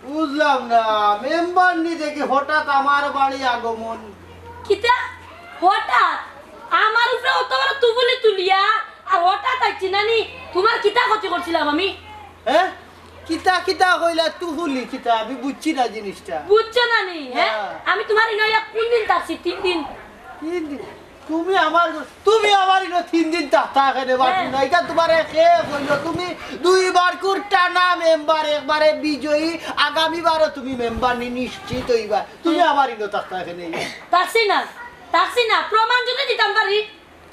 [SPEAKER 1] বুঝলাম না মেম্বার নি দেখি হঠাৎ আমার বাড়ি আগমন।
[SPEAKER 5] কিতা হঠাৎ আমার উপরে অত বড় তুবুলি তুলিয়া আর হঠাৎ আইছি নানি? তোমার কিতা ক্ষতি করছিলাম আমি?
[SPEAKER 1] হ্যাঁ কিতা কিতা কইলা তুহুলি কিতা? আমি বুঝছি না জিনিসটা।
[SPEAKER 5] বুঝছো নানি? হ্যাঁ আমি তোমার ইনয়া কোন দিন থাকছি? 3 দিন।
[SPEAKER 1] 3 দিন? তুমি আমার ইনো 3 দিন থাকাকে বাকি না। এটা তোমারে কে কইলো? তুমি 2 বার কুরটা না মেম্বার, একবারে বিজয়ী, আগামীবারও তুমি মেম্বার নি নিশ্চিত হইবা। তুমি আমার ইনো থাকাকে নেই।
[SPEAKER 5] থাকছি না প্রমাণ যদি দিতাম পারি।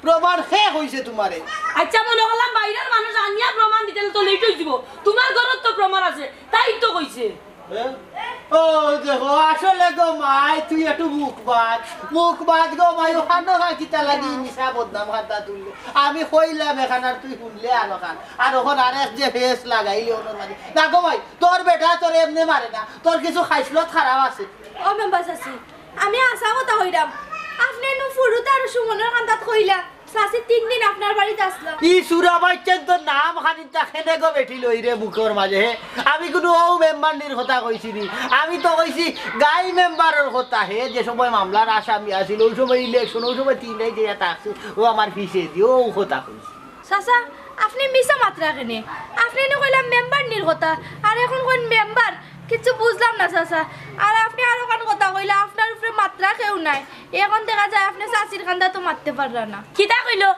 [SPEAKER 1] প্রমাণ কে হইছে তোমারে?
[SPEAKER 5] আচ্ছা মনে করলাম বাইরের মানুষ আনিয়া প্রমাণ দিতে তো লেট হয়ে যাব, তোমার ঘরত তো প্রমাণ আছে তাই তো কইছে।
[SPEAKER 1] ও দেখো আসলে গো মাই তুই একটু মুখ বাদ গো মাই, ওখানে হয় কিতা লাগি মিশা বদনাম খাতা তুললে। আমি কইলাম এখান আর তুই শুনলে আনো খান, আর ওখান আর এক যে ফেস লাগাইলে ওনার মাঝে। না গো ভাই তোর বেটা তোর এমনি মারে না, তোর কিছু খাইসলত খারাপ আছে।
[SPEAKER 2] ও মেম্বার চাচি আমি আসা কথা কইরাম, আপনি নু ফুরুত আর সুমনের কান্দাত কইলা চাচি 3 দিন আপনার বাড়িতে আসলো।
[SPEAKER 1] ই সুরা বাচ্চার তো নাম খানিটা খেনে গো বেঠি লই রে মুখের মাঝে। আমি কোনো ও মেম্বারনির কথা কইছি নি, আমি তো কইছি গাই মেম্বারের কথা। হে যে সময় মামলার আসামি আছিল ওই সময় ইলেকশন, ওই সময় 3 যে এটা আছে ও আমার ফিসে দিয়ে ও কথা কইছি।
[SPEAKER 2] চাচা আপনি মিছা মাত্রা কেনে আপনি না কইলাম মেম্বার নির কথা আর এখন কোন মেম্বার কিছু বুঝলাম না চাচা আর আপনি আরো কোন কথা কইলা আপনার উপরে মাত্রা কেউ নাই এখন দেখা যায় আপনি চাচির কান্দা তো মারতে পারলা না
[SPEAKER 5] কিতা কইলো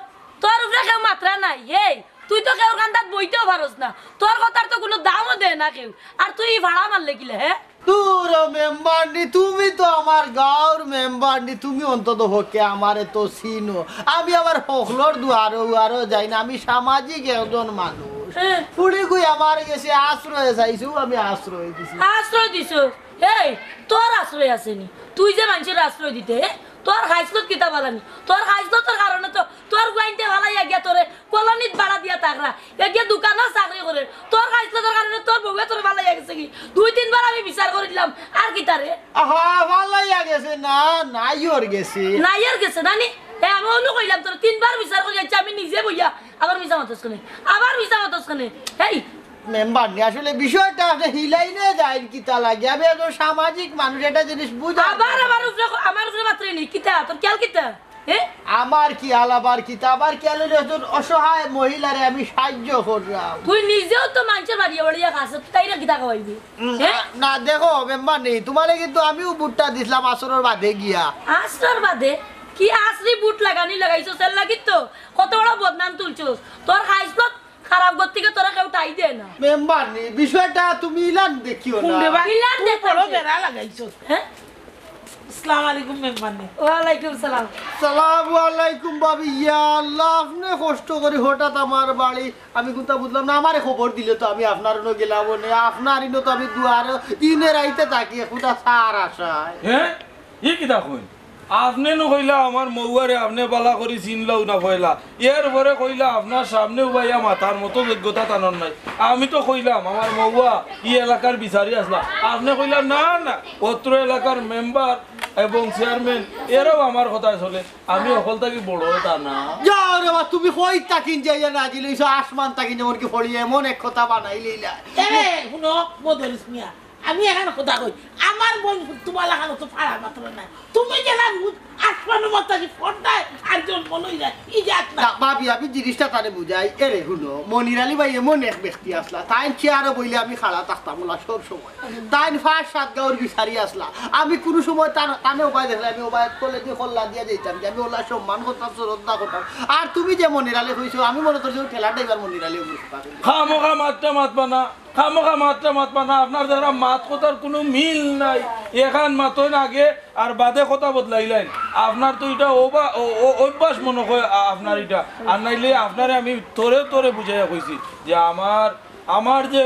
[SPEAKER 5] তোর উপরে কেউ মাত্রা নাই এই তুই তো কেউ কান্দাত বইতেও পারস না তোর কথার তো কোনো দামও দেয় না কেউ আর তুই ভাড়া মারলে কিলে হ্যাঁ
[SPEAKER 1] তোর মেম্বার নি তুমি তো আমার গাঁর মেম্বার নি তুমি অন্তত হকে আমারে তো চিনো আমি আবার হকলর দুয়ারও যাই না আমি সামাজিক একজন মানুষ
[SPEAKER 5] হ্যাঁ।
[SPEAKER 1] ফুড়ি গুই আমার গেছে আশ্রয় চাইছো আমি আশ্রয় দিছি
[SPEAKER 5] আশ্রয় দিছ এই তোর আশ্রয় আসেনি তুই যে মানুষের আশ্রয় দিতে তোর খাইছত কিতা বালানি তোর খাইছতর কারণে তো তোর গাইতে ভালাই গিয়া তোরে কলোনিত ভাড়া দিয়া তাকরা এগিয়ে দোকানও চাকরি করে তোর খাইছতর কারণে তোর বউয়ে তোর ভালাই গেছে কি 2-3 বার আমি বিচার করে দিলাম আর কিতারে
[SPEAKER 1] আহা ভালাইয়া গেছে না নাইর গেছে
[SPEAKER 5] নাই আর গেছে নানি আমি অন্য কইলাম তোর 3 বার বিচার করে যাচ্ছি আমি নিজে বইয়া আবার মিছা মাতস কেনে আবার মিছা মাতস কেনে এই
[SPEAKER 1] মেম্বার নি আসলে বিষয়টা আপনি হিলাই নিয়ে যায় কিতা লাগে আমি একজন সামাজিক মানুষ এটা জিনিস বুঝা
[SPEAKER 5] আবার আমার উপরে মাত্র নেই কিতা তোর খেয়াল কিতা হ্যাঁ
[SPEAKER 1] আমার কি আলাবার কিতা আবার কি আলো একজন অসহায় মহিলারে আমি সাহায্য করলাম
[SPEAKER 5] তুই নিজেও তো মানুষের বাড়িয়া বাড়িয়া খাস তাই না কিতা খাওয়াইবি হ্যাঁ
[SPEAKER 1] না দেখো মেম্বার নেই তোমারে কিন্তু আমিও বুটটা দিছিলাম আসরের বাদে গিয়া
[SPEAKER 5] আসর বাদে কি আসরি বুট লাগানি লাগাইছো সেল লাগি তো কত বড় বদনাম তুলছস তোর খাইছ খারাপ গতি থেকে তোরা কেউ টাই দে না
[SPEAKER 1] মেম্বার নেই বিষয়টা তুমি ইলান দেখিও না
[SPEAKER 7] কুন্ডে বা
[SPEAKER 5] ইলান
[SPEAKER 7] তুই
[SPEAKER 5] দেখতে
[SPEAKER 7] বড়
[SPEAKER 5] আছে।
[SPEAKER 7] বেড়া লাগাইছো
[SPEAKER 5] হ্যাঁ
[SPEAKER 7] আসসালামু আলাইকুম মেম্বার নে
[SPEAKER 5] ওয়ালাইকুম সালাম
[SPEAKER 1] সালামু আলাইকুম বাবি ইয়া আল্লাহ আপনি কষ্ট করে হঠাৎ আমার বাড়ি আমি কোথা বুঝলাম না আমারে খবর দিলে তো আমি আপনার নো গেলাম না আপনার ইনো তো আমি দুয়ার ইনের আইতে থাকি কোথা সার আসায়
[SPEAKER 6] হ্যাঁ ই কিতা কইন আপনি নো কইলা আমার মৌয়ারে আপনি বালা করে চিনলাও না কইলা এর পরে কইলা আপনার সামনে উবাইয়া মাথার মতো যোগ্যতা টানন নাই আমি তো কইলাম আমার মৌয়া ই এলাকার বিচারি আসলা আপনি কইলা না না অত্র এলাকার মেম্বার এবং চেয়ারম্যান এরাও আমার কথা চলে আমি অকল থাকি বড় তা না
[SPEAKER 1] যাও রে বা তুমি কই তাকিন যাইয়া না গিলে আসমান তাকিন যেমন কি পড়ি এমন এক কথা বানাইলিলা
[SPEAKER 7] এরে শুনো মদরিস মিয়া আমি এখন কথা কই আমার বোন তোমার লাগানো তো ফাড়া মাত্র নাই তুমি জেলা আসমানের মতো কি ফটায় আর জন্ম লই যায় ই যাত না
[SPEAKER 1] ভাবি আমি জিনিসটা তারে বুঝাই এরে শুনো মনির আলী ভাই এমন এক ব্যক্তি আসলা তাই চেয়ারে বইলে আমি খাড়া থাকতাম ওলা সব সময় তাই 5-7 গাঁর বিচারি আসলা আমি কোনো সময় তানে উপায় দেখলে আমি উপায় করলে দিয়ে খোল্লা দিয়ে যেতাম যে আমি ওলা সম্মান করতাম শ্রদ্ধা করতাম আর তুমি যে মনির আলী হয়েছো আমি মনে করছি ঠেলাটা এবার মনির আলী বুঝতে
[SPEAKER 6] খামোখা মাত্রা মাতবা না খামোখা মাত্রা মাতবা না আপনার যারা মাত কথার কোনো মিল নাই এখান মাতন আগে আর বাদে কথা বদলাইলেন আপনার তো এটা অভ্যাস মনে হয় আপনার এটা আর নাইলে আপনারে আমি তোরে বুঝাইয়া কইছি যে আমার যে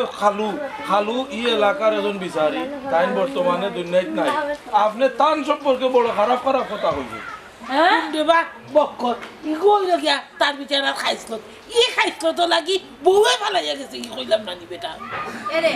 [SPEAKER 6] খালু ই এলাকার একজন বিচারি তাই বর্তমানে দুনিয়াত নাই আপনি তান সম্পর্কে বড় খারাপ কথা কইছে
[SPEAKER 5] হ্যাঁ
[SPEAKER 7] কুন্ডে বা বক্কর ই কই গিয়া তার বিচার খাইছিল ই খাইছিল তো লাগি বউয়ে ফালাইয়া গেছে ই কইলাম না নি বেটা
[SPEAKER 2] এরে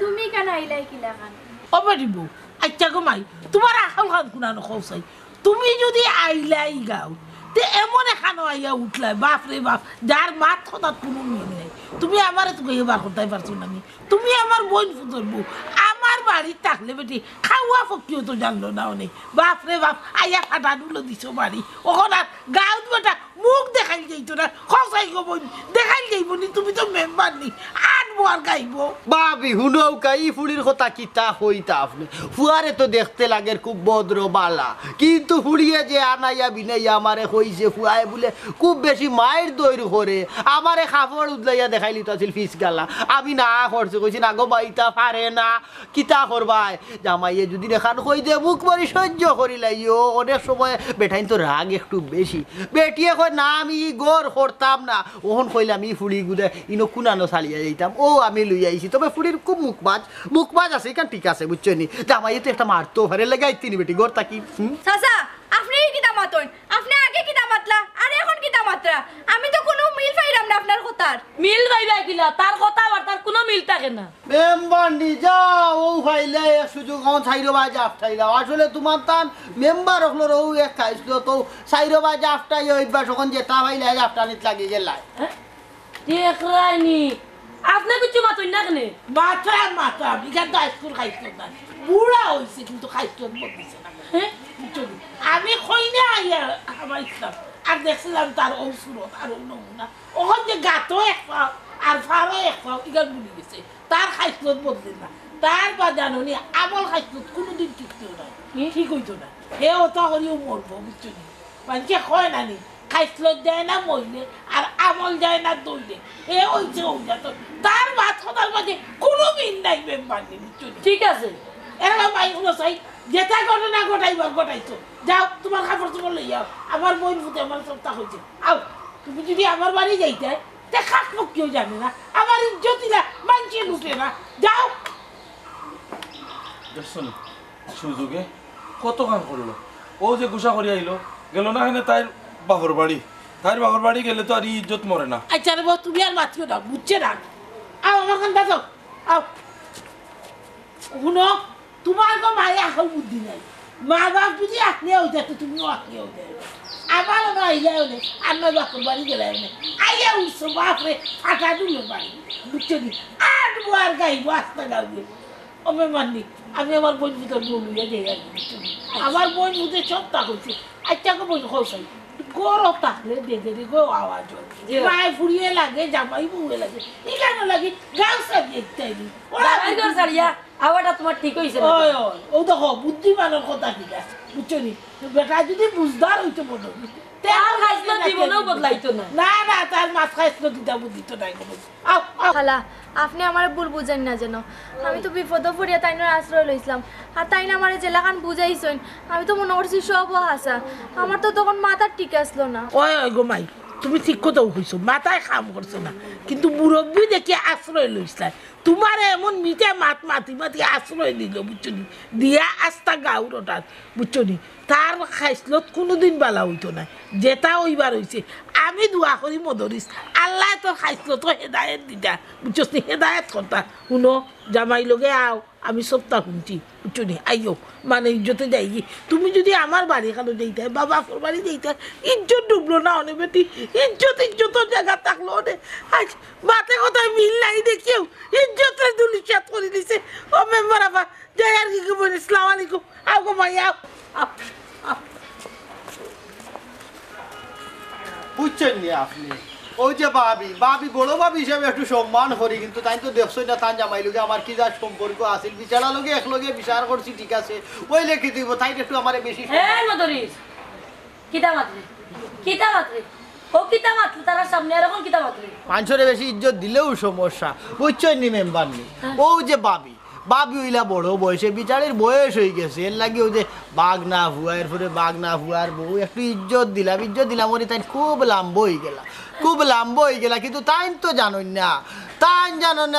[SPEAKER 2] তুমি কেন আইলাই কি লাগান
[SPEAKER 7] অবারি বউ আচ্ছা গো মাই তোমার আখাল খান কুনানো খৌসাই তুমি যদি আইলাই গাও তে এমন এখানো আইয়া উঠলাই বাপ রে বাপ যার মাত কথার কোনো মিল নেই তুমি আমারে তো এবার করতে পারছো না নি তুমি আমার বোন ফুতর বউ আমার বাড়ি থাকলে বেটি খাওয়া ফকিও তো জানলো না অনেক বাপ রে বাপ আইয়া ফাটা ডুলো দিছো বাড়ি ওখন আর গাঁত বেটা মুখ দেখাই যাইতো না খসাই গো বোন দেখাই যাইব নি তুমি তো মেম্বার নি আটবো আর গাইব
[SPEAKER 1] ভাবি হুনৌকা ই ফুড়ির কথা কিতা হইতা আপনি ফুয়ারে তো দেখতে লাগে খুব ভদ্র বালা কিন্তু ফুড়িয়ে যে আনাইয়া বিনাইয়া আমারে হইছে ফুয়ায় বলে খুব বেশি মায়ের দৈর করে আমারে খাফড় উদলাইয়া দেখাইলি তো আছিল ফিস গালা আমি না করছে কইছি না গো বাইতা পারে না কিতা করবাই জামাইয়ে যদি দেখান কই দে মুখ মারি সহ্য করিলাইও অনেক সময় বেটাইন তো রাগ একটু বেশি বেটিয়ে কই না আমি গড় করতাম না ওহন কইলাম ই ফুড়ি গুদে ইনো কুনানো চালিয়ে যাইতাম ও আমি লই আইছি তবে ফুড়ির খুব মুখবাজ আছে কেন ঠিক আছে বুঝছো নি জামাইয়ে তো একটা মারতো ভারে লেগাই তিনি বেটি গড় তাকি
[SPEAKER 2] চাচা আপনি কি দামাতন আপনি আগে কি দামাতলা আর এখন কি দামাতরা আমি তো কোনো মিল পাইলাম না আপনার কথার
[SPEAKER 5] মিল ভাইবা কিলা তার কথা আর তার কোনো মিল থাকে না
[SPEAKER 1] মেম্বার নি যাও ও ফাইলে এক সুযোগ আমার সাইরো বাজে আফটাইলাও আসলে তোমার তান মেম্বার হলো ও এক খাইছিল তো সাইরো বাজে আফটাই অভ্যাস এখন যেটা ফাইলে আফটানিত লাগি গেলাই
[SPEAKER 5] দেখ রাইনি আপনি কিছু মাতুন না কেনে
[SPEAKER 7] মাথা বিঘা তো আইসকুল খাইছিল না বুড়া হয়েছে কিন্তু খাইছিল বলতেছে না
[SPEAKER 5] হ্যাঁ
[SPEAKER 7] আমি কই না আইয়া আমার ইসলাম আর দেখছিলাম তার ও সুরত আর ও নমুনা ওখান যে গাতো এক পাও আর ফারও এক পাও ইগান ভুলে গেছে তার খাইসলত বদলে না তার বা জাননি আমল খাইসলত কোনোদিন ঠিক নাই ঠিক হইতো না হে ওটা করিও মরবো বুঝছো নি মানুষে কয় না নি খাইসলত যায় না মইলে আর আমল যায় না দইলে হে হইছে ওইটা তো তার ভাত কথার মাঝে কোনো মিল নাই মেম্বার নেই বুঝছো নি
[SPEAKER 5] ঠিক আছে
[SPEAKER 7] এরকম ভাই শুনো চাই যেটা ঘটনা ঘটাইবার ঘটাইছো যাও তোমার কাপড় চোপড় লই যাও আমার বোন ফুটে আমার সপ্তাহ হয়েছে আও তুমি যদি আমার বাড়ি যাইতে তে খাস লোক কেউ জানে না আমার ইজ্জত দিলা মানছে লুটে না যাও
[SPEAKER 6] দেখছেন সুযোগে কত কাম করলো ও যে গুসা করি আইলো গেল না এখানে তাই বাবর বাড়ি গেলে তো আর ইজ্জত মরে না
[SPEAKER 7] আচ্ছা রে বউ, তুমি আর মাতিও না বুঝছে না আও আমার কান বাঁচাও আও শুনো তোমার গো মায়ে এখন বুদ্ধি নাই মা বাপ যদি আপনি হইতে তো তুমিও আপনি হইতে আমার আমার আইয়া হলে আমার বাপর বাড়ি গেলে আইয়া উঠছো বাপরে ফাটা দিল বাড়ি বুঝছো নি আর বার গাইবো আস্তা গাও দিয়ে আমি মাননি আমি আমার বোন ভিতর বলুইয়া যাই আর বুঝছো নি আমার বোন মুখে সব তা করছে আচ্ছা গো বোন খোসাই গরম থাকলে দেখে দেখো আওয়াজ হয় মায় ফুরিয়ে লাগে জামাই বউয়ে লাগে এখানে লাগে গাও সাজিয়ে ইত্যাদি
[SPEAKER 5] জামাইর ঘর ছাড়িয়া আওয়াটা তোমার ঠিক হইছে না?
[SPEAKER 7] ওই ওই ও দেখো বুদ্ধিমানের কথা ঠিক আছে বুঝছো নি বেটা যদি বুঝদার হইতে বলো
[SPEAKER 5] তার খাইছিল জীবনেও বদলাইতো না।
[SPEAKER 7] না না তার মাছ খাইছিল দিতা বুদ্ধি তো নাই কোনো আও আও
[SPEAKER 2] খালা আপনি আমার ভুল বুঝেন না যেন আমি তো বিপদ পড়িয়া তাইনের আশ্রয় লইছিলাম আর তাই না আমার জেলাখান বুঝাইছেন আমি তো মনে করছি সব হাসা আমার তো তখন মাথার ঠিক আসলো না
[SPEAKER 7] ওই ওই গো মাই তুমি ঠিক কথাও কইছো মাথায় কাম করছো না কিন্তু মুরব্বী দেখে আশ্রয় লইছিলা তোমার এমন মিঠে মাতি আশ্রয় দিল বুঝছো নি দিয়া আস্তা গাউরটাত বুঝছো নি তার খাইসলত কোনোদিন বালা হইতো না যেটা ওইবার হইছে আমি দোয়া করি মদরিস আল্লাহ তোর খাইসলত তো হেদায়ত দিতা বুঝছস নি হেদায়ত করতা শুনো জামাই লগে আও আমি সপ্তাহ শুনছি বুঝছো নি আইও মানে ইজ্জতে যাই তুমি যদি আমার বাড়ি খানো যাইতে বা বাপর বাড়ি যাইতে ইজ্জত ডুবলো না অনে বেটি ইজ্জতের জায়গা থাকলো অনে আজ বাতে কথায় মিল নাই দেখিও ইজ্জতের দুলিশাত করে দিছে ও মেম্বার আবার যাই আর কি বলি আসসালামু আলাইকুম আও গো ভাই আও আও আও
[SPEAKER 1] বুঝছেন নি আপনি ওই যে ভাবি বড় ভাবি হিসেবে একটু সম্মান করি কিন্তু তাই তো দেখছই না তান জামাই লগে আমার কি যা সম্পর্ক আছে বিচারা লগে একলগে বিচার করছি ঠিক আছে ওই লেখি দিব তাই একটু আমার বেশি
[SPEAKER 5] হ্যাঁ মদরিস কিতা মাত্রে ও কিতা মাত্রে তার সামনে এরকম কিতা মাত্রে
[SPEAKER 1] মানুষের বেশি ইজ্জত দিলেও সমস্যা বুঝছেন নি মেম্বার নি ও যে ভাবি হইলা বড় বয়সে বিচারের বয়স হয়ে গেছে এর লাগে ওই যে বাঘ না হুয়া এরপরে বাঘ না হুয়ার বউ একটু ইজ্জত দিলাম ওরে তাই খুব লাম্ব হয়ে গেলা কিন্তু তাই তো জানোই না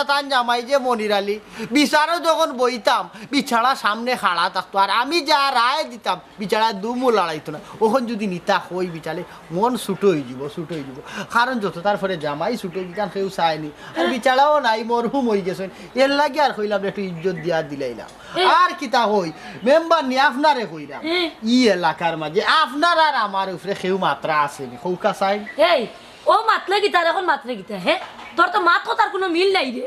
[SPEAKER 1] তান জামাই যে মনির আলী বিচারও যখন বইতাম বিছাড়া সামনে খাড়া থাকতো আর আমি যা রায় দিতাম বিছাড়া দুমু লড়াইতো না ওখন যদি নিতা হই বিচারে মন ছুটো হয়ে যাব কারণ যত তারপরে জামাই ছুটো গিয়ে কেউ চায়নি আর বিচারাও নাই মরহুম হয়ে গেছেন এর লাগে আর কইলাম একটু ইজ্জত দিয়া দিলাইলাম আর কিতা হই মেম্বার নি আপনারে কইলাম ই এলাকার মাঝে আপনার আর আমার উপরে কেউ মাত্রা আসেনি কৌকা চাই
[SPEAKER 5] এই ও মাতলে গীতা এখন মাত্রে গীতা হ্যাঁ তোর তো মাত কথার কোনো মিল নাই রে